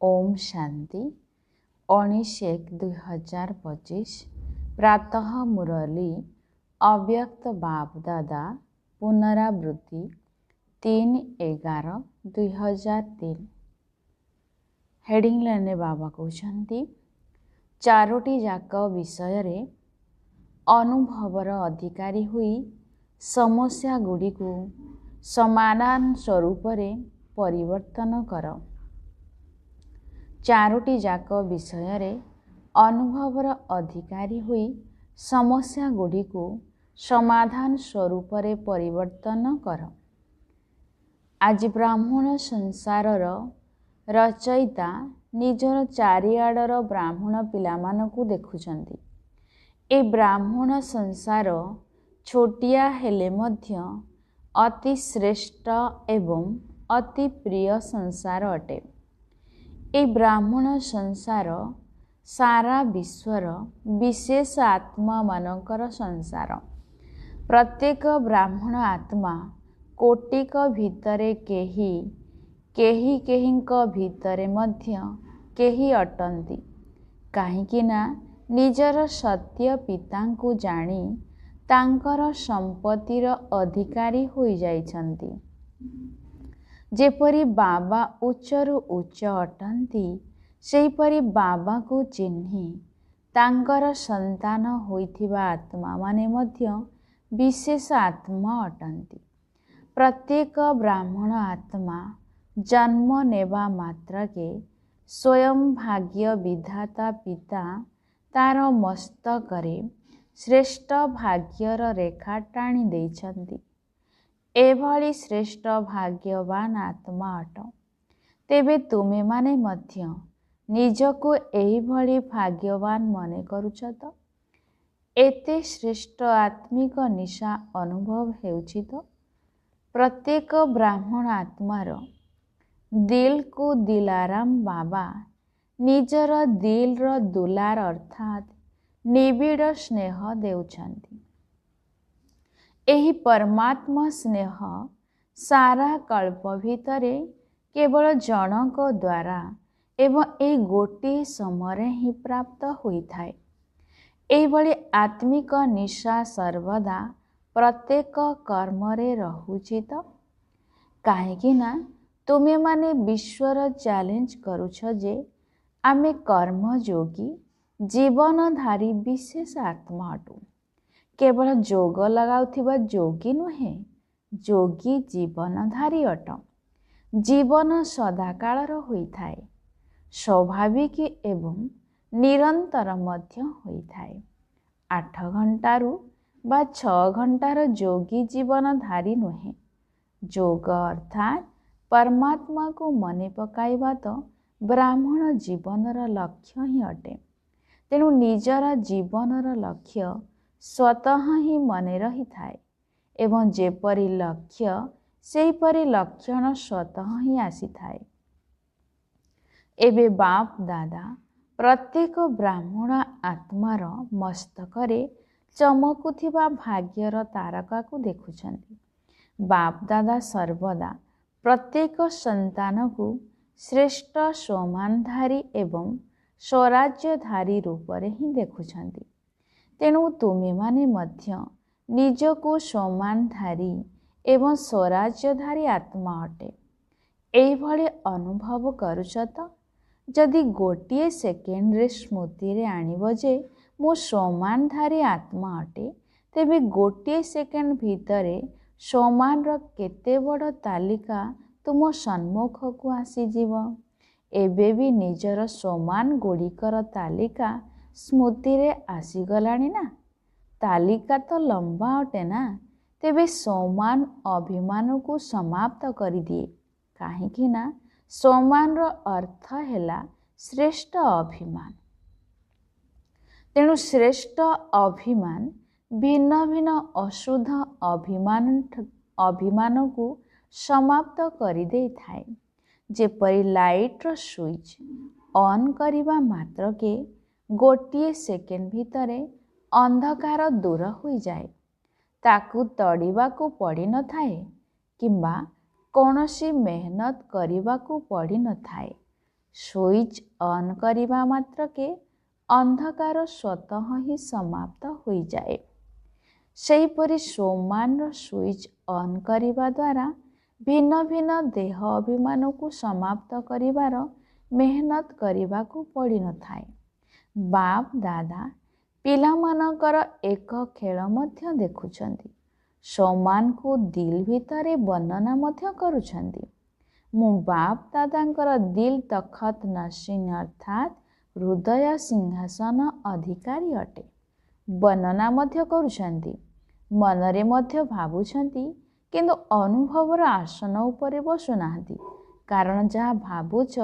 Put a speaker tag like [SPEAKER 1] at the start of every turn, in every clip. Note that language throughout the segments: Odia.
[SPEAKER 1] ओम शांति 19/1/2025 प्रातः मुरली अव्यक्त बाप दादा पुनरावृत्ति 3/11/2003। हेडिंग लाइन बाबा कहते चारोटी जाक विषय अनुभवर अधिकारी हुई समस्या गुड़ी को समाधान स्वरूप परिवर्तन कर। चारोटी जाक विषय अनुभवर अधिकारी हुई समस्या गुड़ी को समाधान स्वरूप परिवर्तन कर। आज ब्राह्मण संसार रचयिता निजर चारिआडर ब्राह्मण पिलामानकु देखुछंती। ए ब्राह्मण संसार छोटिया हेले मध्य अति श्रेष्ठ एवं अति प्रिय संसार अटे। ए ब्राह्मण संसार सारा विश्वर विशेष आत्मा मानकर संसार। प्रत्येक ब्राह्मण आत्मा कोटिक भितरे केही केहीक भितरे मध्य केही अटंती। काहींकि ना निजर सत्य पितांकु जानी तांकर संपत्तिर अधिकारी होई जाइछंती। जेपरी बाबा उच्चरु उच्च अटंती सेहीपरि बाबा को चिन्ही तांकर संतान होइथिबा आत्मा माने मध्य विशेष आत्मा अटंती। प्रत्येक ब्राह्मण आत्मा जन्म नेबा मात्रके स्वयं भाग्य विधाता पिता तार मस्तकरे श्रेष्ठ भाग्यर रेखा टाणी देइछंती। एभली श्रेष्ठ भाग्यवान आत्मा अट। तेबे तुमे माने मध्य निजको एही भली भाग्यवान मने करुछ त? एते श्रेष्ठ आत्मिक निशा अनुभव हेउछि त? प्रत्येक ब्राह्मण आत्मार दिल को दिलाराम बाबा निजर दिल र दुलार अर्थात निबिड़ स्नेह देउछंती। एही परमात्मा स्नेह सारा कल्प भितरे केवल जनक द्वारा एवं ए गोटे समरे ही प्राप्त होई थाए। एभली आत्मिक निशा सर्वदा प्रत्येक कर्मरे रहुछि त? काहेकि ना तुमे माने विश्वर चैलेंज करुछ जे आमे कर्मयोगी जीवनधारी विशेष आत्मा अटू। केवल जोग लगाउथिबा जोगी नुहे, जोगी जीवनधारी अट। जीवन सदाकालर होइथाए, स्वाभाविक एवं निरंतर मध्य होइथाए। 8 घंटारू बा 6 घंटार जोगी जीवनधारी नुहे। जोग अर्थात परमात्मा को मने पकाइबा तो ब्राह्मण जीवनर लक्ष्य ही अटे। तेणु निजर जीवनर लक्ष्य स्वतः ही मने रही थाए एवं जेपरी लक्ष्य सेहीपरि लक्षण स्वतः ही आसी थाए। एबे बाप दादा प्रत्येक ब्राह्मण आत्मार मस्तकरे चमकुथिबा भाग्यर तारका को देखुछंती। बाप दादा सर्वदा प्रत्येक संतान को श्रेष्ठ स्वमानधारी एवं स्वराज्यधारी रूपरे ही देखुछंती। तेणु तुमे माने मध्य निजको स्वमानधारी एवं स्वराज्यधारी आत्मा अटे। एभली अनुभव करुछ त? जदि गोटिए सेकेंड रे स्मृति रे आनिब जे मो स्वमानधारी आत्मा अटे, तेबे गोटिए सेकेंड भितरे स्वमान र केते बड़ तालिका तुम सम्मुख को आसीजिव। एबे भी निजर स्वमान गुड़िकर तालिका स्मृति रे आसीगलानी ना। तालिका तो लंबा अटे ना। तेबे स्वमान अभिमान को समाप्त करि दिए। काहेकि ना स्वमान रो अर्थ हेला श्रेष्ठ अभिमान। तेणु श्रेष्ठ अभिमान भिन्न भिन्न अशुद्ध अभिमान को समाप्त करि देई थाए। जेपरि लाइट रो स्विच ऑन करिबा मात्रके गोटिए सेकेंड भितरे अंधकार दूर होई जाए। ताकू तड़ीबा को पड़ी न थाए किंबा कौनसी मेहनत करिबा को पड़ी न थाए। ସୁଇଚ୍ ଅନ୍ କରିବା ମାତ୍ରକେ ଅନ୍ଧକାର ସ୍ୱତଃ ହିଁ ସମାପ୍ତ ହୋଇଯାଏ। ସେହିପରି ସୋମାନର ସୁଇଚ୍ ଅନ୍ କରିବା ଦ୍ୱାରା ଭିନ୍ନ ଭିନ୍ନ ଦେହ ଅଭିମାନକୁ ସମାପ୍ତ କରିବାର ମେହନତ କରିବାକୁ ପଡ଼ିନଥାଏ। ବାପ ଦାଦା ପିଲାମାନଙ୍କର ଏକ ଖେଳ ମଧ୍ୟ ଦେଖୁଛନ୍ତି। ସୋମାନକୁ ଦିଲ୍ ଭିତରେ ବର୍ଣ୍ଣନା ମଧ୍ୟ କରୁଛନ୍ତି। ମୁଁ ବାପ ଦାଦାଙ୍କର ଦିଲ୍ ତଖତ ନସିନ୍ ଅର୍ଥାତ୍ ହୃଦୟ ସିଂହାସନ ଅଧିକାରୀ ଅଟେ। ବର୍ଣ୍ଣନା ମଧ୍ୟ କରୁଛନ୍ତି। ମନରେ ମଧ୍ୟ ଭାବୁଛନ୍ତି, କିନ୍ତୁ ଅନୁଭବର ଆସନ ଉପରେ ବସୁନାହାନ୍ତି। କାରଣ ଯାହା ଭାବୁଛ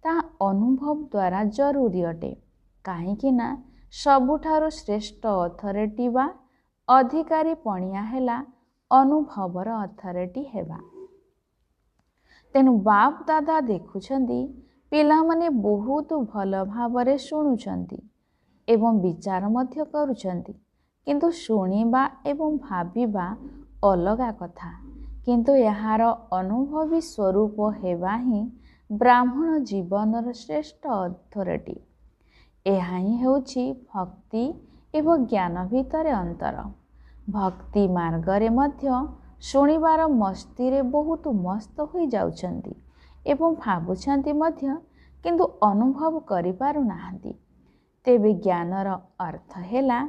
[SPEAKER 1] ତାହା ଅନୁଭବ ଦ୍ୱାରା ଜରୁରୀ ଅଟେ। କାହିଁକି ନା ସବୁଠାରୁ ଶ୍ରେଷ୍ଠ ଅଥରିଟି ବା ଅଧିକାରୀ ପଣିଆ ହେଲା ଅନୁଭବର ଅଥରିଟି ହେବା। ତେଣୁ ବାପ ଦାଦା ଦେଖୁଛନ୍ତି ପିଲାମାନେ ବହୁତ ଭଲ ଭାବରେ ଶୁଣୁଛନ୍ତି ଏବଂ ବିଚାର ମଧ୍ୟ କରୁଛନ୍ତି। କିନ୍ତୁ ଶୁଣିବା ଏବଂ ଭାବିବା ଅଲଗା କଥା। କିନ୍ତୁ ଏହାର ଅନୁଭବୀ ସ୍ୱରୂପ ହେବା ହିଁ ବ୍ରାହ୍ମଣ ଜୀବନର ଶ୍ରେଷ୍ଠ ଅଥରିଟି। ଏହା ହିଁ ହେଉଛି ଭକ୍ତି ଏବଂ ଜ୍ଞାନ ଭିତରେ ଅନ୍ତର। ଭକ୍ତି ମାର୍ଗରେ ମଧ୍ୟ ଶୁଣିବାର ମସ୍ତିରେ ବହୁତ ମସ୍ତ ହୋଇଯାଉଛନ୍ତି ଏବଂ ଭାବୁଛନ୍ତି ମଧ୍ୟ, କିନ୍ତୁ ଅନୁଭବ କରିପାରୁନାହାନ୍ତି। ତେବେ ଜ୍ଞାନର ଅର୍ଥ ହେଲା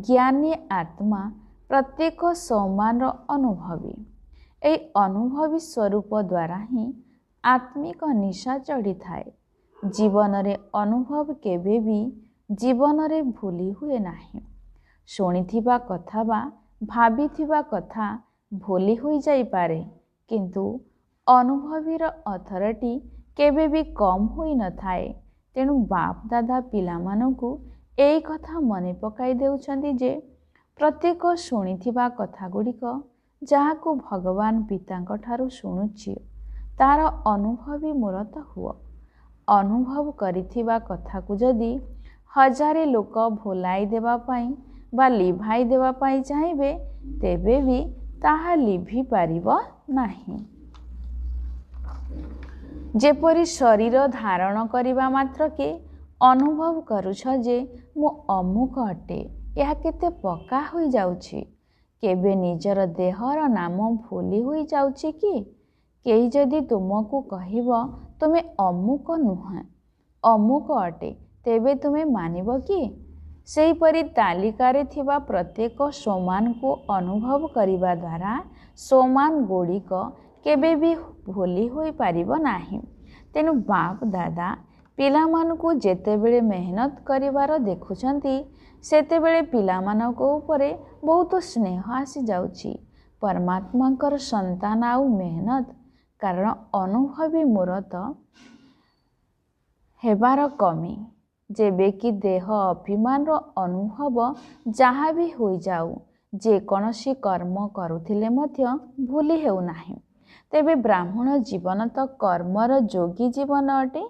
[SPEAKER 1] ଜ୍ଞାନୀ ଆତ୍ମା ପ୍ରତ୍ୟେକ ସୋମାନର ଅନୁଭବୀ। ଏହି ଅନୁଭବୀ ସ୍ୱରୂପ ଦ୍ୱାରା ହିଁ ଆତ୍ମିକ ନିଶା ଚଢ଼ିଥାଏ। ଜୀବନରେ ଅନୁଭବ କେବେ ବି ଜୀବନରେ ଭୁଲି ହୁଏ ନାହିଁ। ଶୁଣିଥିବା କଥା ବା ଭାବିଥିବା କଥା ଭୁଲି ହୋଇଯାଇପାରେ, କିନ୍ତୁ ଅନୁଭବୀର ଅଥରିଟି କେବେ ବି କମ୍ ହୋଇନଥାଏ। ତେଣୁ ବାପ ଦାଦା ପିଲାମାନଙ୍କୁ ଏହି କଥା ମନେ ପକାଇ ଦେଉଛନ୍ତି ଯେ ପ୍ରତ୍ୟେକ ଶୁଣିଥିବା କଥାଗୁଡ଼ିକ ଯାହାକୁ ଭଗବାନ ପିତାଙ୍କ ଠାରୁ ଶୁଣୁଛି ତାର ଅନୁଭବୀ ମୂରତ ହୁଅ। ଅନୁଭବ କରିଥିବା କଥାକୁ ଯଦି 1000 ଲୋକ ଭୁଲାଇ ଦେବା ପାଇଁ ବା ଲିଭାଇ ଦେବା ପାଇଁ ଚାହିଁବେ, ତେବେ ବି ତାହା ଲିଭି ପାରିବ ନାହିଁ। ଯେପରି ଶରୀର ଧାରଣ କରିବା ମାତ୍ରକେ ଅନୁଭବ କରୁଛ ଯେ ମୁଁ ଅମୁକ ଅଟେ, ଏହା କେତେ ପକ୍କା ହୋଇଯାଉଛି। କେବେ ନିଜର ଦେହର ନାମ ଭୁଲି ହୋଇଯାଉଛି କି? କେହି ଯଦି ତୁମକୁ କହିବ ତୁମେ ଅମୁକ ନୁହେଁ, ଅମୁକ ଅଟେ, ତେବେ ତୁମେ ମାନିବ କି? ସେହିପରି ତାଲିକାରେ ଥିବା ପ୍ରତ୍ୟେକ ସୋମାନକୁ ଅନୁଭବ କରିବା ଦ୍ୱାରା ସୋମାନ ଗୁଡ଼ିକ କେବେ ବି ଭୁଲି ହୋଇପାରିବ ନାହିଁ। ତେଣୁ ବାପ ଦାଦା ପିଲାମାନଙ୍କୁ ଯେତେବେଳେ ମେହନତ କରିବାର ଦେଖୁଛନ୍ତି, ସେତେବେଳେ ପିଲାମାନଙ୍କ ଉପରେ ବହୁତ ସ୍ନେହ ଆସିଯାଉଛି। ପରମାତ୍ମାଙ୍କର ସନ୍ତାନ ଆଉ ମେହନତ, କାରଣ ଅନୁଭବୀ ମୂରତ ହେବାର କମି। ଯେବେ କି ଦେହ ଅଭିମାନର ଅନୁଭବ ଯାହା ବି ହୋଇଯାଉ, ଯେକୌଣସି କର୍ମ କରୁଥିଲେ ମଧ୍ୟ ଭୁଲି ହେଉନାହିଁ। ତେବେ ବ୍ରାହ୍ମଣ ଜୀବନ ତ କର୍ମର ଯୋଗୀ ଜୀବନ ଅଟେ।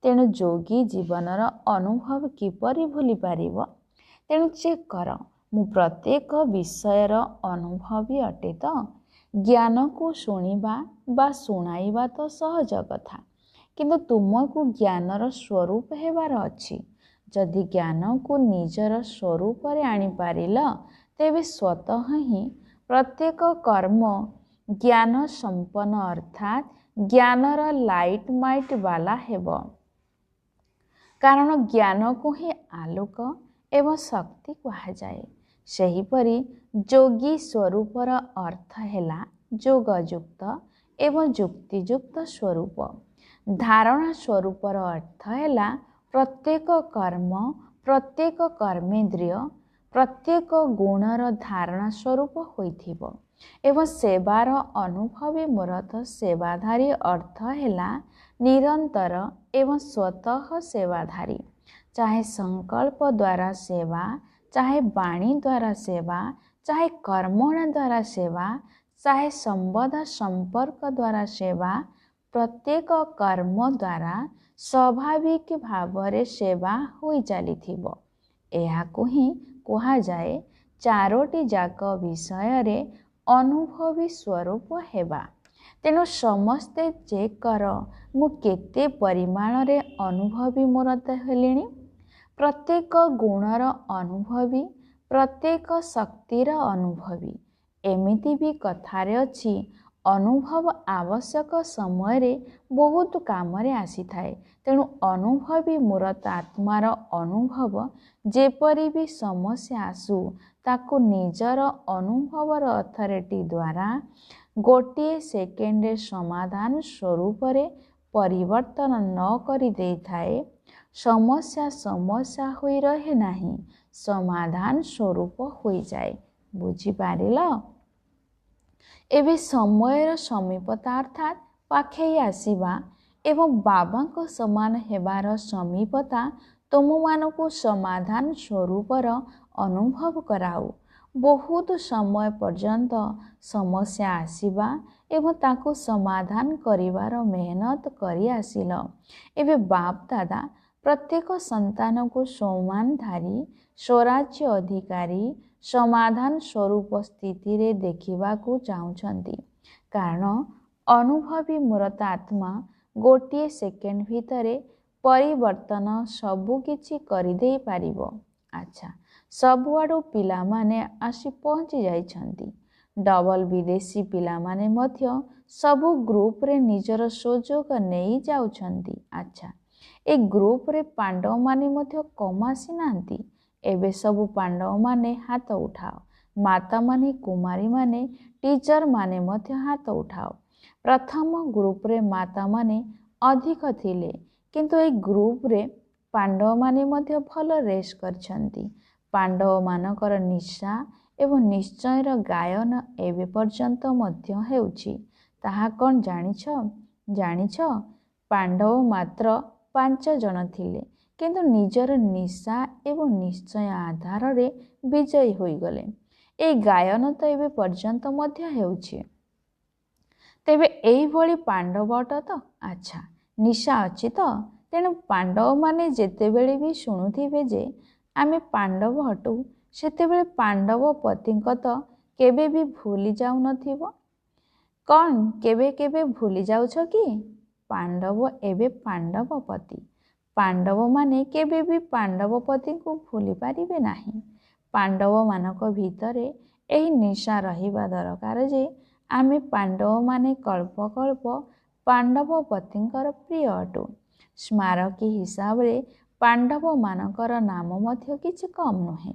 [SPEAKER 1] ତେଣୁ ଯୋଗୀ ଜୀବନର ଅନୁଭବ କିପରି ଭୁଲି ପାରିବ? ତେଣୁ ଚେକ୍ କର, ମୁଁ ପ୍ରତ୍ୟେକ ବିଷୟର ଅନୁଭବୀ ଅଟେ ତ? ଜ୍ଞାନକୁ ଶୁଣିବା ବା ଶୁଣାଇବା ତ ସହଜ କଥା, କିନ୍ତୁ ତୁମକୁ ଜ୍ଞାନର ସ୍ୱରୂପ ହେବାର ଅଛି। ଯଦି ଜ୍ଞାନକୁ ନିଜର ସ୍ୱରୂପରେ ଆଣିପାରିଲ, ତେବେ ସ୍ୱତଃ ହିଁ ପ୍ରତ୍ୟେକ କର୍ମ ଜ୍ଞାନ ସମ୍ପନ୍ନ ଅର୍ଥାତ୍ ଜ୍ଞାନର ଲାଇଟ୍ ମାଇଟ୍ ବାଲା ହେବ। କାରଣ ଜ୍ଞାନକୁ ହିଁ ଆଲୋକ ଏବଂ ଶକ୍ତି କୁହାଯାଏ। ସେହିପରି ଯୋଗୀ ସ୍ୱରୂପର ଅର୍ଥ ହେଲା ଯୋଗଯୁକ୍ତ ଏବଂ ଯୁକ୍ତିଯୁକ୍ତ ସ୍ୱରୂପ। ଧାରଣା ସ୍ୱରୂପର ଅର୍ଥ ହେଲା ପ୍ରତ୍ୟେକ କର୍ମ, ପ୍ରତ୍ୟେକ କର୍ମେନ୍ଦ୍ରିୟ, ପ୍ରତ୍ୟେକ ଗୁଣର ଧାରଣା ସ୍ୱରୂପ ହୋଇଥିବ। ଏବଂ ସେବାର ଅନୁଭବୀ ମୂରତ ସେବାଧାରୀ ଅର୍ଥ ହେଲା ନିରନ୍ତର ଏବଂ ସ୍ୱତଃ ସେବାଧାରୀ। ଚାହେ ସଂକଳ୍ପ ଦ୍ୱାରା ସେବା, ଚାହେ ବାଣୀ ଦ୍ୱାରା ସେବା, ଚାହେ କର୍ମଣା ଦ୍ୱାରା ସେବା, ଚାହେ ସମ୍ବନ୍ଧ ସମ୍ପର୍କ ଦ୍ୱାରା ସେବା, ପ୍ରତ୍ୟେକ କର୍ମ ଦ୍ୱାରା ସ୍ୱାଭାବିକ ଭାବରେ ସେବା ହୋଇ ଚାଲିଥିବ। ଏହାକୁ ହିଁ କୁହାଯାଏ ଚାରୋଟି ଯାକ ବିଷୟରେ ଅନୁଭବୀ ସ୍ୱରୂପ ହେବା। ତେଣୁ ସମସ୍ତେ ଚେକ୍ କର ମୁଁ କେତେ ପରିମାଣରେ ଅନୁଭବୀ ମୋର ହେଲିଣି। ପ୍ରତ୍ୟେକ ଗୁଣର ଅନୁଭବୀ, ପ୍ରତ୍ୟେକ ଶକ୍ତିର ଅନୁଭବୀ। ଏମିତି ବି କଥାରେ ଅଛି, ଅନୁଭବ ଆବଶ୍ୟକ ସମୟରେ ବହୁତ କାମରେ ଆସିଥାଏ। ତେଣୁ ଅନୁଭବୀ ମୂରତ ଆତ୍ମାର ଅନୁଭବ ଯେପରି ବି ସମସ୍ୟା ଆସୁ ତାକୁ ନିଜର ଅନୁଭବର ଅଥରିଟି ଦ୍ୱାରା ଗୋଟିଏ ସେକେଣ୍ଡରେ ସମାଧାନ ସ୍ୱରୂପରେ ପରିବର୍ତ୍ତନ ନ କରି ଦେଇଥାଏ। ସମସ୍ୟା ସମସ୍ୟା ହୋଇ ରହେ ନାହିଁ, ସମାଧାନ ସ୍ୱରୂପ ହୋଇଯାଏ। ବୁଝିପାରିଲ? ଏବେ ସମୟର ସମୀପତା ଅର୍ଥାତ୍ ପାଖେଇ ଆସିବା ଏବଂ ବାବାଙ୍କ ସମାନ ହେବାର ସମୀପତା ତୁମମାନଙ୍କୁ ସମାଧାନ ସ୍ୱରୂପର ଅନୁଭବ କରାଉ। ବହୁତ ସମୟ ପର୍ଯ୍ୟନ୍ତ ସମସ୍ୟା ଆସିବା ଏବଂ ତାକୁ ସମାଧାନ କରିବାର ମେହନତ କରି ଆସିଲ। ଏବେ ବାପ ଦାଦା ପ୍ରତ୍ୟେକ ସନ୍ତାନକୁ ସୌମାନଧାରୀ, ସ୍ୱରାଜ୍ୟ ଅଧିକାରୀ, ସମାଧାନ ସ୍ୱରୂପ ସ୍ଥିତିରେ ଦେଖିବାକୁ ଚାହୁଁଛନ୍ତି। କାରଣ ଅନୁଭବୀ ମୂରତ ଆତ୍ମା ଗୋଟିଏ ସେକେଣ୍ଡ ଭିତରେ ପରିବର୍ତ୍ତନ ସବୁକିଛି କରିଦେଇ ପାରିବ। ଆଚ୍ଛା, ସବୁଆଡ଼ୁ ପିଲାମାନେ ଆସି ପହଞ୍ଚି ଯାଇଛନ୍ତି। ଡବଲ ବିଦେଶୀ ପିଲାମାନେ ମଧ୍ୟ ସବୁ ଗ୍ରୁପରେ ନିଜର ସୁଯୋଗ ନେଇ ଯାଉଛନ୍ତି। ଆଚ୍ଛା, ଏ ଗ୍ରୁପରେ ପାଣ୍ଡବମାନେ ମଧ୍ୟ କମ୍ ଆସିନାହାନ୍ତି। ଏବେ ସବୁ ପାଣ୍ଡବମାନେ ହାତ ଉଠାଅ। ମାତାମାନେ, କୁମାରୀମାନେ, ଟିଚରମାନେ ମଧ୍ୟ ହାତ ଉଠାଅ। ପ୍ରଥମ ଗ୍ରୁପରେ ମାତାମାନେ ଅଧିକ ଥିଲେ, କିନ୍ତୁ ଏହି ଗ୍ରୁପରେ ପାଣ୍ଡବମାନେ ମଧ୍ୟ ଭଲ ରେସ୍ କରିଛନ୍ତି। ପାଣ୍ଡବମାନଙ୍କର ନିଶା ଏବଂ ନିଶ୍ଚୟର ଗାୟନ ଏବେ ପର୍ଯ୍ୟନ୍ତ ମଧ୍ୟ ହେଉଛି। ତାହା କ'ଣ ଜାଣିଛ? ପାଣ୍ଡବ ମାତ୍ର 5 ଜଣ ଥିଲେ, କିନ୍ତୁ ନିଜର ନିଶା ଏବଂ ନିଶ୍ଚୟ ଆଧାରରେ ବିଜୟୀ ହୋଇଗଲେ। ଏହି ଗାୟନ ତ ଏବେ ପର୍ଯ୍ୟନ୍ତ ମଧ୍ୟ ହେଉଛି। ତେବେ ଏଇଭଳି ପାଣ୍ଡବ ଅଟ ତ? ଆଚ୍ଛା, ନିଶା ଅଛି ତ? ତେଣୁ ପାଣ୍ଡବମାନେ ଯେତେବେଳେ ବି ଶୁଣୁଥିବେ ଯେ ଆମେ ପାଣ୍ଡବ ଅଟୁ, ସେତେବେଳେ ପାଣ୍ଡବ ପତିଙ୍କ ତ କେବେ ବି ଭୁଲି ଯାଉନଥିବ। କ'ଣ କେବେ କେବେ ଭୁଲି ଯାଉଛ କି? ପାଣ୍ଡବ ଏବେ ପାଣ୍ଡବପତି। ପାଣ୍ଡବମାନେ କେବେ ବି ପାଣ୍ଡବପତିଙ୍କୁ ଭୁଲି ପାରିବେ ନାହିଁ। ପାଣ୍ଡବମାନଙ୍କ ଭିତରେ ଏହି ନିଶା ରହିବା ଦରକାର ଯେ ଆମେ ପାଣ୍ଡବମାନେ କଳ୍ପ କଳ୍ପ ପାଣ୍ଡବପତିଙ୍କର ପ୍ରିୟ ଅଟୁ। ସ୍ମାରକୀ ହିସାବରେ ପାଣ୍ଡବମାନଙ୍କର ନାମ ମଧ୍ୟ କିଛି କମ୍ ନୁହେଁ।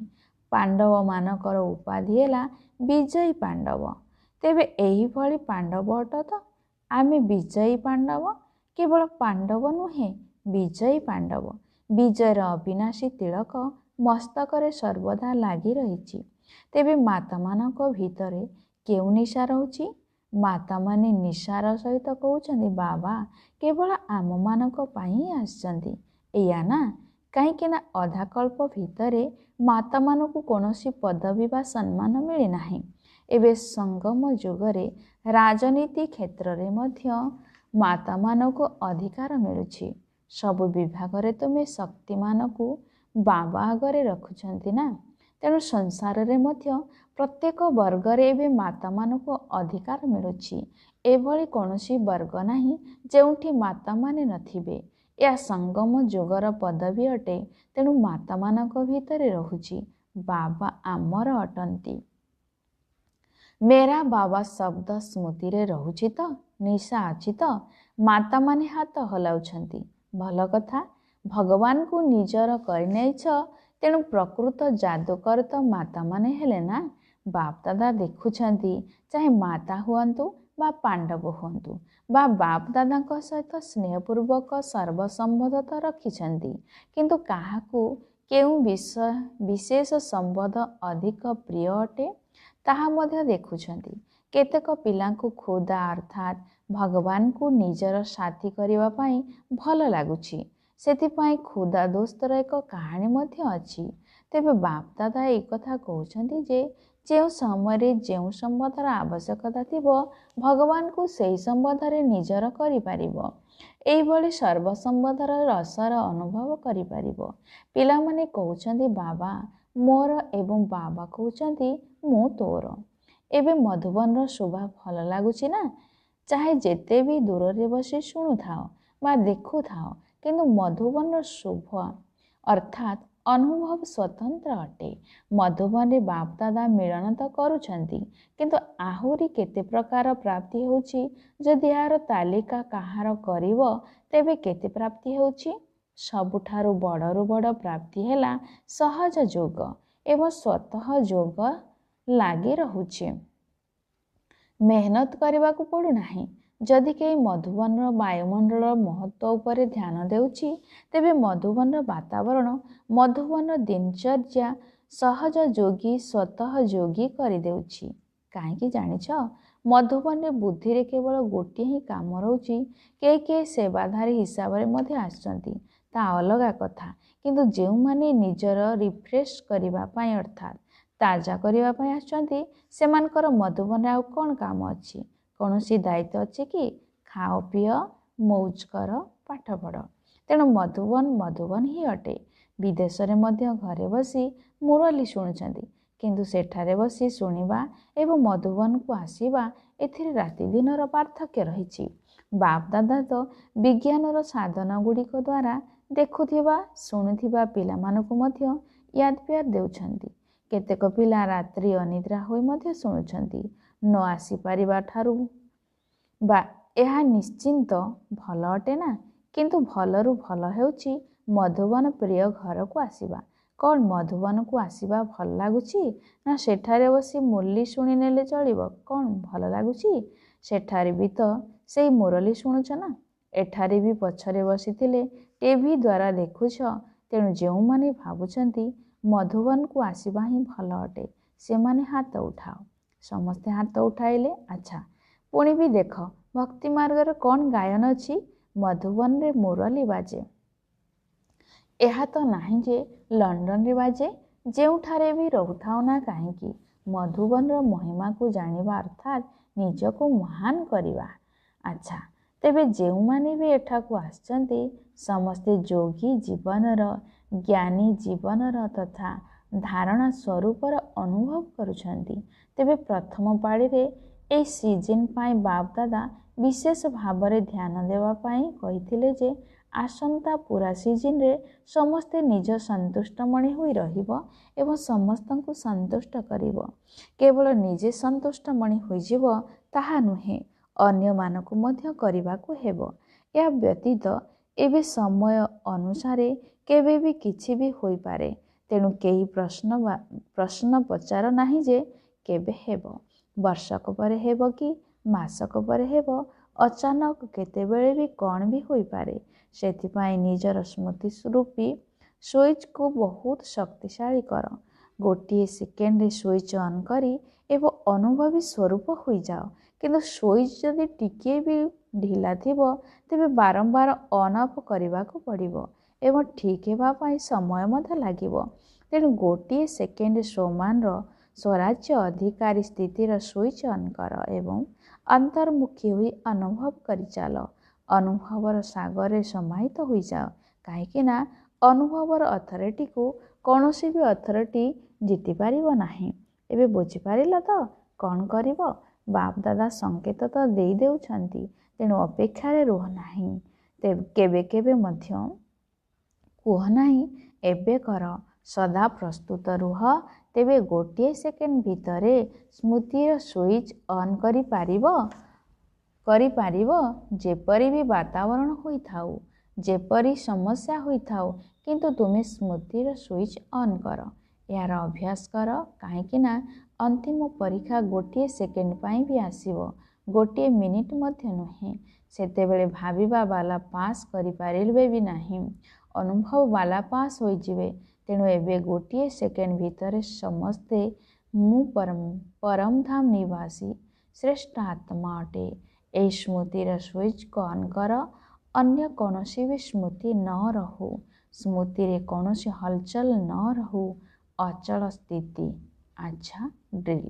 [SPEAKER 1] ପାଣ୍ଡବମାନଙ୍କର ଉପାଧି ହେଲା ବିଜୟୀ ପାଣ୍ଡବ। ତେବେ ଏହିଭଳି ପାଣ୍ଡବ ଅଟ ତ? ଆମେ ବିଜୟୀ ପାଣ୍ଡବ। କେବଳ ପାଣ୍ଡବ ନୁହେଁ, ବିଜୟୀ ପାଣ୍ଡବ। ବିଜୟର ଅବିନାଶୀ ତିଳକ ମସ୍ତକରେ ସର୍ବଦା ଲାଗି ରହିଛି। ତେବେ ମାତାମାନଙ୍କ ଭିତରେ କେଉଁ ନିଶା ରହୁଛି? ମାତାମାନେ ନିଶାର ସହିତ କହୁଛନ୍ତି, ବାବା କେବଳ ଆମମାନଙ୍କ ପାଇଁ ହିଁ ଆସିଛନ୍ତି। ଏଇଆ ନା? କାହିଁକି ନା ଅଧାକଳ୍ପ ଭିତରେ ମାତାମାନଙ୍କୁ କୌଣସି ପଦବୀ ବା ସମ୍ମାନ ମିଳିନାହିଁ। ଏବେ ସଙ୍ଗମ ଯୁଗରେ ରାଜନୀତି କ୍ଷେତ୍ରରେ ମଧ୍ୟ ମାତାମାନଙ୍କୁ ଅଧିକାର ମିଳୁଛି। ସବୁ ବିଭାଗରେ ତୁମେ ଶକ୍ତିମାନଙ୍କୁ ବାବା ଆଗରେ ରଖୁଛନ୍ତି ନା? ତେଣୁ ସଂସାରରେ ମଧ୍ୟ ପ୍ରତ୍ୟେକ ବର୍ଗରେ ଏବେ ମାତାମାନଙ୍କୁ ଅଧିକାର ମିଳୁଛି। ଏଭଳି କୌଣସି ବର୍ଗ ନାହିଁ ଯେଉଁଠି ମାତାମାନେ ନଥିବେ। ଏହା ସଙ୍ଗମ ଯୁଗର ପଦବୀ ଅଟେ। ତେଣୁ ମାତାମାନଙ୍କ ଭିତରେ ରହୁଛି। ବାବା ଆମର ଅଟନ୍ତି। ମେରା ବାବା ଶବ୍ଦ ସ୍ମୃତିରେ ରହୁଛି ତ? ନିଶା ଅଛି ତ? ମାତାମାନେ ହାତ ହଲାଉଛନ୍ତି। ଭଲ କଥା। ଭଗବାନଙ୍କୁ ନିଜର କରିନେଇଛ, ତେଣୁ ପ୍ରକୃତ ଯାଦୁକର ତ ମାତାମାନେ ହେଲେ ନା? ବାପ ଦାଦା ଦେଖୁଛନ୍ତି, ଚାହେଁ ମାତା ହୁଅନ୍ତୁ ବା ପାଣ୍ଡବ ହୁଅନ୍ତୁ ବା ବାପ ଦାଦାଙ୍କ ସହିତ ସ୍ନେହପୂର୍ବକ ସର୍ବସମ୍ବନ୍ଧ ରଖିଛନ୍ତି, କିନ୍ତୁ କାହାକୁ କେଉଁ ବିଶେଷ ସମ୍ବନ୍ଧ ଅଧିକ ପ୍ରିୟ ଅଟେ ତାହା ମଧ୍ୟ ଦେଖୁଛନ୍ତି। କେତେକ ପିଲାଙ୍କୁ ଖୁଦା ଅର୍ଥାତ୍ ଭଗବାନଙ୍କୁ ନିଜର ସାଥୀ କରିବା ପାଇଁ ଭଲ ଲାଗୁଛି। ସେଥିପାଇଁ ଖୁଦା ଦୋସ୍ତର ଏକ କାହାଣୀ ମଧ୍ୟ ଅଛି। ତେବେ ବାପ ଦାଦା ଏହି କଥା କହୁଛନ୍ତି ଯେ ଯେଉଁ ସମୟରେ ଯେଉଁ ସମ୍ବନ୍ଧର ଆବଶ୍ୟକତା ଥିବ, ଭଗବାନଙ୍କୁ ସେହି ସମ୍ବନ୍ଧରେ ନିଜର କରିପାରିବ। ଏହିଭଳି ସର୍ବସମ୍ବନ୍ଧର ରସର ଅନୁଭବ କରିପାରିବ। ପିଲାମାନେ କହୁଛନ୍ତି ବାବା ମୋର ଏବଂ ବାବା କହୁଛନ୍ତି ମୁଁ ତୋର। ଏବେ ମଧୁବନର ଶୋଭା ଭଲ ଲାଗୁଛି ନା? ଚାहे ଯେତେ ବି ଦୂରରେ ବସି ଶୁଣୁଥାଅ ବା ଦେଖୁଥାଅ, କିନ୍ତୁ ମଧୁବନର ଶୋଭା ଅର୍ଥାତ୍ ଅନୁଭବ ସ୍ୱତନ୍ତ୍ର ଅଟେ। ମଧୁବନରେ ବାପଦାଦା ମିଳନ ତ କରୁଛନ୍ତି, କିନ୍ତୁ ଆହୁରି କେତେ ପ୍ରକାର ପ୍ରାପ୍ତି ହେଉଛି। ଯଦି ଏହାର ତାଲିକା କାହାର କରିବ, ତେବେ କେତେ ପ୍ରାପ୍ତି ହେଉଛି? ସବୁଠାରୁ ବଡ଼ରୁ ବଡ଼ ପ୍ରାପ୍ତି ହେଲା ସହଜ ଯୋଗ ଏବଂ ସ୍ୱତଃ ଯୋଗ ଲାଗି ରହୁଛି। ମେହନତ କରିବାକୁ ପଡ଼ୁନାହିଁ। ଯଦି କେହି ମଧୁବନର ବାୟୁମଣ୍ଡଳର ମହତ୍ତ୍ୱ ଉପରେ ଧ୍ୟାନ ଦେଉଛି, ତେବେ ମଧୁବନର ବାତାବରଣ, ମଧୁବନର ଦିନଚର୍ଯ୍ୟା ସହଜ ଯୋଗୀ ସ୍ୱତଃ ଯୋଗୀ କରିଦେଉଛି। କାହିଁକି ଜାଣିଛ? ମଧୁବନରେ ବୁଦ୍ଧିରେ କେବଳ ଗୋଟିଏ ହିଁ କାମ ରହୁଛି। କେହି କେହି ସେବାଧାରୀ ହିସାବରେ ମଧ୍ୟ ଆସୁଛନ୍ତି, ତା ଅଲଗା କଥା। କିନ୍ତୁ ଯେଉଁମାନେ ନିଜର ରିଫ୍ରେଶ୍ କରିବା ପାଇଁ ଅର୍ଥାତ୍ ତାଜା କରିବା ପାଇଁ ଆସୁଛନ୍ତି, ସେମାନଙ୍କର ମଧୁବନରେ ଆଉ କ'ଣ କାମ ଅଛି? କୌଣସି ଦାୟିତ୍ୱ ଅଛି କି? ଖାଅ, ପିଅ, ମୌଜ କର, ପାଠ ପଢ଼। ତେଣୁ ମଧୁବନ ହିଁ ଅଟେ। ବିଦେଶରେ ମଧ୍ୟ ଘରେ ବସି ମୁରଲୀ ଶୁଣୁଛନ୍ତି, କିନ୍ତୁ ସେଠାରେ ବସି ଶୁଣିବା ଏବଂ ମଧୁବନକୁ ଆସିବା, ଏଥିରେ ରାତି ଦିନର ପାର୍ଥକ୍ୟ ରହିଛି। ବାପଦାଦା ତ ବିଜ୍ଞାନର ସାଧନଗୁଡ଼ିକ ଦ୍ୱାରା ଦେଖୁଥିବା ଶୁଣୁଥିବା ପିଲାମାନଙ୍କୁ ମଧ୍ୟ ୟାଦ ପ୍ୟାର ଦେଉଛନ୍ତି। କେତେକ ପିଲା ରାତ୍ରି ଅନିଦ୍ରା ହୋଇ ମଧ୍ୟ ଶୁଣୁଛନ୍ତି। ନ ଆସିପାରିବା ଠାରୁ ବା ଏହା ନିଶ୍ଚିନ୍ତ ଭଲ ଅଟେ ନା? କିନ୍ତୁ ଭଲରୁ ଭଲ ହେଉଛି ମଧୁବନ ପ୍ରିୟ ଘରକୁ ଆସିବା। କ'ଣ ମଧୁବନକୁ ଆସିବା ଭଲ ଲାଗୁଛି, ନା ସେଠାରେ ବସି ମୁରଲୀ ଶୁଣିନେଲେ ଚଳିବ? କ'ଣ ଭଲ ଲାଗୁଛି? ସେଠାରେ ବି ତ ସେଇ ମୁରଲୀ ଶୁଣୁଛ ନା? ଏଠାରେ ବି ପଛରେ ବସିଥିଲେ ଟିଭି ଦ୍ୱାରା ଦେଖୁଛ। ତେଣୁ ଯେଉଁମାନେ ଭାବୁଛନ୍ତି ମଧୁବନକୁ ଆସିବା ହିଁ ଭଲ ଅଟେ, ସେମାନେ ହାତ ଉଠାଅ। ସମସ୍ତେ ହାତ ଉଠାଇଲେ। ଆଚ୍ଛା, ପୁଣି ବି ଦେଖ ଭକ୍ତି ମାର୍ଗରେ କ'ଣ ଗାୟନ ଅଛି? ମଧୁବନରେ ମୁରଲୀ ବାଜେ। ଏହା ତ ନାହିଁ ଯେ ଲଣ୍ଡନରେ ବାଜେ। ଯେଉଁଠାରେ ବି ରହୁଥାଉ ନା କାହିଁକି, ମଧୁବନର ମହିମାକୁ ଜାଣିବା ଅର୍ଥାତ୍ ନିଜକୁ ମହାନ କରିବା। ଆଚ୍ଛା, ତେବେ ଯେଉଁମାନେ ବି ଏଠାକୁ ଆସିଛନ୍ତି, ସମସ୍ତେ ଯୋଗୀ ଜୀବନର, ଜ୍ଞାନୀ ଜୀବନର ତଥା ଧାରଣା ସ୍ୱରୂପର ଅନୁଭବ କରୁଛନ୍ତି। ତେବେ ପ୍ରଥମ ପାଳିରେ ଏହି ସିଜିନ୍ ପାଇଁ ବାପଦାଦା ବିଶେଷ ଭାବରେ ଧ୍ୟାନ ଦେବା ପାଇଁ କହିଥିଲେ ଯେ ଆସନ୍ତା ପୁରା ସିଜିନ୍ରେ ସମସ୍ତେ ନିଜ ସନ୍ତୁଷ୍ଟମଣି ହୋଇ ରହିବ ଏବଂ ସମସ୍ତଙ୍କୁ ସନ୍ତୁଷ୍ଟ କରିବ। କେବଳ ନିଜେ ସନ୍ତୁଷ୍ଟମଣି ହୋଇଯିବ ତାହା ନୁହେଁ, ଅନ୍ୟମାନଙ୍କୁ ମଧ୍ୟ କରିବାକୁ ହେବ। ଏହା ବ୍ୟତୀତ ଏବେ ସମୟ ଅନୁସାରେ କେବେ ବି କିଛି ବି ହୋଇପାରେ। ତେଣୁ କେହି ପ୍ରଶ୍ନ ପଚାର ନାହିଁ ଯେ କେବେ ହେବ, ବର୍ଷକ ପରେ ହେବ କି ମାସକ ପରେ ହେବ, ଅଚାନକ କେତେବେଳେ ବି କ'ଣ ବି ହୋଇପାରେ। ସେଥିପାଇଁ ନିଜର ସ୍ମୃତି ରୂପୀ ସୁଇଚ୍କୁ ବହୁତ ଶକ୍ତିଶାଳୀ କର। ଗୋଟିଏ ସେକେଣ୍ଡରେ ସୁଇଚ୍ ଅନ୍ କରି ଏବଂ ଅନୁଭବୀ ସ୍ୱରୂପ ହୋଇଯାଅ। କିନ୍ତୁ ସୁଇଚ୍ ଯଦି ଟିକିଏ ବି ଢିଲା ଥିବ, ତେବେ ବାରମ୍ବାର ଅନ୍ ଅଫ୍ କରିବାକୁ ପଡ଼ିବ ଏବଂ ଠିକ୍ ହେବା ପାଇଁ ସମୟ ମଧ୍ୟ ଲାଗିବ। ତେଣୁ ଗୋଟିଏ ସେକେଣ୍ଡ ସ୍ୱମାନର ସ୍ୱରାଜ୍ୟ ଅଧିକାରୀ ସ୍ଥିତିର ସୁଇଚ୍ ଅନ୍ କର ଏବଂ ଅନ୍ତର୍ମୁଖୀ ହୋଇ ଅନୁଭବ କରିଚାଲ। ଅନୁଭବର ସାଗରରେ ସମାହିତ ହୋଇଯାଅ। କାହିଁକି ନା ଅନୁଭବର ଅଥରିଟିକୁ କୌଣସି ବି ଅଥରିଟି ଜିତିପାରିବ ନାହିଁ। ଏବେ ବୁଝିପାରିଲ ତ କ'ଣ କରିବ? ବାପଦାଦା ସଂକେତ ତ ଦେଇ ଦେଉଛନ୍ତି। ତେଣୁ ଅପେକ୍ଷାରେ ରୁହ ନାହିଁ। କେବେ କେବେ ମଧ୍ୟ କୁହ ନାହିଁ ଏବେ କର, ସଦା ପ୍ରସ୍ତୁତ ରୁହ। ତେବେ ଗୋଟିଏ ସେକେଣ୍ଡ ଭିତରେ ସ୍ମୃତିର ସୁଇଚ୍ ଅନ୍ କରିପାରିବ। ଯେପରି ବି ବାତାବରଣ ହୋଇଥାଉ, ଯେପରି ସମସ୍ୟା ହୋଇଥାଉ, କିନ୍ତୁ ତୁମେ ସ୍ମୃତିର ସୁଇଚ୍ ଅନ୍ କର। ଏହାର ଅଭ୍ୟାସ କର। କାହିଁକି ନା ଅନ୍ତିମ ପରୀକ୍ଷା ଗୋଟିଏ ସେକେଣ୍ଡ ପାଇଁ ବି ଆସିବ, ଗୋଟିଏ ମିନିଟ୍ ମଧ୍ୟ ନୁହେଁ। ସେତେବେଳେ ଭାବିବା ବାଲା ପାସ୍ କରିପାରିବେ ବି ନାହିଁ, ଅନୁଭବ ବାଲା ପାସ୍ ହୋଇଯିବେ। ତେଣୁ ଏବେ ଗୋଟିଏ ସେକେଣ୍ଡ ଭିତରେ ସମସ୍ତେ ମୁଁ ପରମଧାମ ନିବାସୀ ଶ୍ରେଷ୍ଠ ଆତ୍ମା ଅଟେ। ଏହି ସ୍ମୃତିର ସୁଇଚ୍କୁ ଅନ୍ କର। ଅନ୍ୟ କୌଣସି ବି ସ୍ମୃତି ନ ରହୁ, ସ୍ମୃତିରେ କୌଣସି ହଲଚଲ ନ ରହୁ, ଅଚଳ ସ୍ଥିତି। ଆଚ୍ଛା, ଡ୍ରିଲ୍।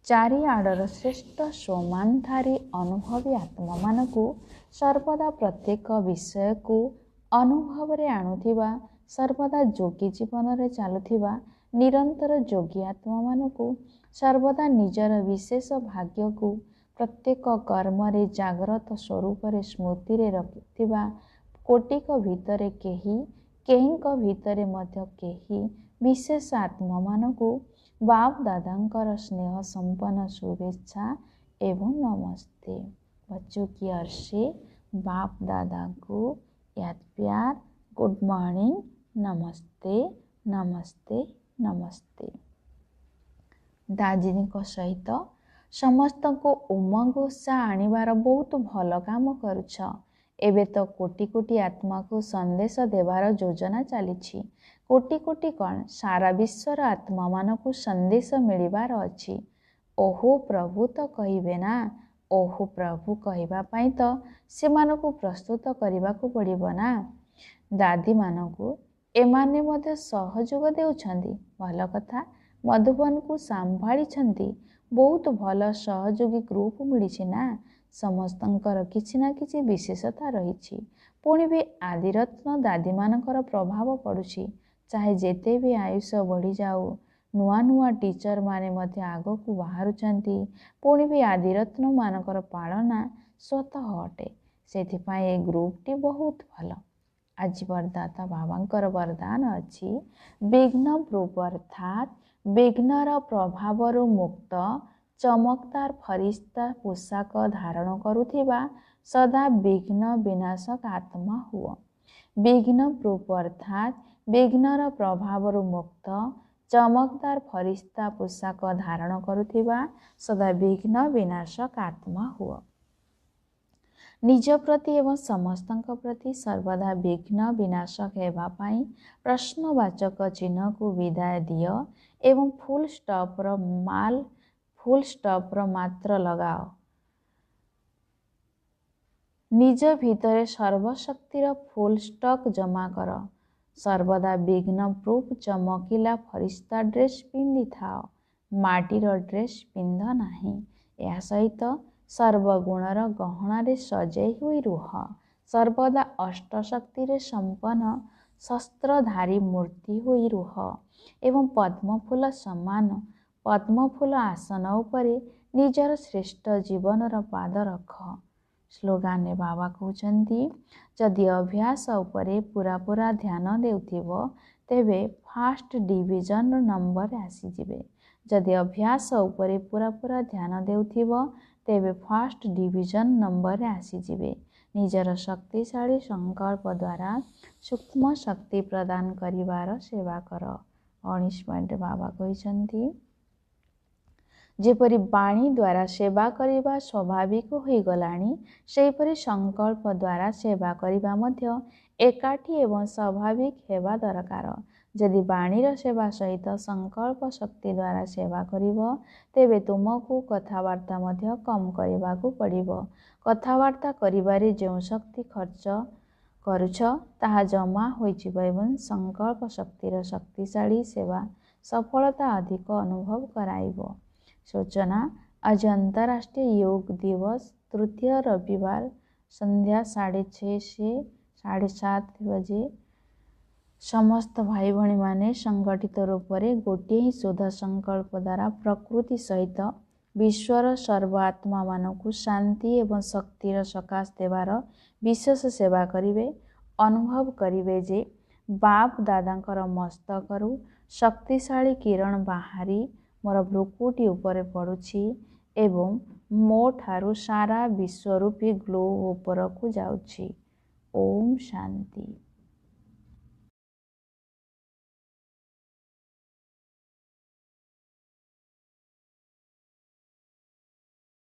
[SPEAKER 1] ଚାରିଆଡ଼ର ଶ୍ରେଷ୍ଠ ସ୍ୱମାନଧାରୀ ଅନୁଭବୀ ଆତ୍ମାମାନଙ୍କୁ ସର୍ବଦା ପ୍ରତ୍ୟେକ ବିଷୟକୁ ଅନୁଭବରେ ଆଣୁଥିବା, ସର୍ବଦା ଯୋଗୀ ଜୀବନରେ ଚାଲୁଥିବା ନିରନ୍ତର ଯୋଗୀ ଆତ୍ମାମାନଙ୍କୁ ସର୍ବଦା ନିଜର ବିଶେଷ ଭାଗ୍ୟକୁ प्रत्येक कर्मरे जाग्रत स्वरूप स्मृति रखिथिबा कोटिक भितरे केहींक भितरे मध्य केही विशेष आत्मा मानकु बाप दादांकर स्नेह संपन्न शुभेच्छा एवं नमस्ते। बच्चों की ओर से बाप दादा को याद प्यार गुड मॉर्निंग, नमस्ते नमस्ते नमस्ते। दादी सहित समस्त को उमंग उत्साह आनिबार बहुत भल काम करुछ। एबे तो कोटि कोटि आत्मा को संदेश देवार योजना चली। कोटि कोटि कौन सारा विश्वर आत्मा मान को संदेश मिलिबार अछि। ओहो प्रभु तो कहिबे ना, ओहो प्रभु कहवा पाई तो से मानकु प्रस्तुत करने को पड़िबो ना। दादी मानकु एमाने मध्य सहयोग देउछंदी, भल कथा। मधुबन को संभाली छंती, बहुत भल सहयोगी ग्रुप मिली ना। समस्तंकर किछि ना किछि विशेषता रही। पुणी भी आदिरत्न दादी मानकर प्रभाव पड़ुछि। चाहे जेते भी आयुष बढ़ी जाऊ, नुआ नुआ टीचर माने मध्य आगो को बाहरुचंती, पुणी भी आदिरत्न मानकर पालना स्वतः अटे। सेथिपाई ए ग्रुपटी बहुत भल। आज वरदाता बाबांकर वरदान अछि, विघ्न प्रूफ अर्थात विघ्नर प्रभावर मुक्त चमकदार फरिश्ता पोशाक धारण करुथिबा सदा विघ्न विनाशक आत्मा हुओ। विघ्न प्रूफ अर्थात विघ्नर प्रभावर मुक्त चमकदार फरिश्ता पोशाक धारण करुथिबा सदा विघ्न विनाशक आत्मा हुओ। निज प्रति एवं समस्तंक प्रति सर्वदा विघ्न विनाशक हेबा पाई प्रश्नवाचक चिन्ह को विदाय दियो एवं फुल स्टॉप मात्र लगाओ। निज भितरे सर्वशक्तिर फुल स्टॉक जमा कर। सर्वदा विघ्न प्रूफ चमकिला फरिश्ता ड्रेस पिंधि थाओ, माटीर ड्रेस पिंध नाही। या सहित सर्वगुणर गहणारे सजई हुई रुह। सर्वदा अष्टशक्ति रे संपन्न शस्त्रधारी मूर्ति हुई रुह एवं पद्मफूल समान पद्मफूल आसन उपरे निजर श्रेष्ठ जीवनर पाद रख। स्लोगान रे बाबा कहउछंती, जदि अभ्यास उपरे पूरा पूरा ध्यान देउथिबो तेबे फर्स्ट डिविजन नंबर आसीजिबे। जदि अभ्यास उपरे पूरा पूरा ध्यान देउथिबो तेबे फर्स्ट डिविजन नंबर आसीजिबे। निजर शक्तिशाली संकल्प द्वारा सूक्ष्म शक्ति प्रदान करिवार सेवा कर। 19 पॉइंट बाबा कहिसंती, जेपरि बाणी द्वारा सेवा करिबा स्वाभाविक होई गलाणी, सेहीपरि संकल्प द्वारा सेवा करिबा मध्य एकाठी एवं स्वाभाविक हेबा दरकार। यदि बाणीर सेवा सहित संकल्प शक्ति द्वारा सेवा करिबो तेबे तुमको कथावार्ता मध्य कम करिबाकू पड़िबो। कथावार्ता करिबारे जो शक्ति खर्च करुछ ताहा जमा होइजिबो एवं संकल्प शक्तिर शक्तिशाली सेवा सफलता अधिक अनुभव कराइबो। सूचना, आज अंतर्राष्ट्रीय योग दिवस तृतीय रविवार संध्या 6:30 से 7:30 बजे समस्त भाई भणी माने संगठित रूप से गोटे ही शुद्ध संकल्प द्वारा प्रकृति सहित विश्वर सर्वात्मा मानकु शांति एवं शक्तिर सकाश देवार विशेष सेवा करिवे। अनुभव करिवे जे बाप दादांकर मस्तकरू शक्तिशाली किरण बाहरी मोर भ्रुकुटी उपरे पड़ुछि एवं मो ठारू सारा विश्वरूपी ग्लो उपरकू जाउछि। ओम शांति।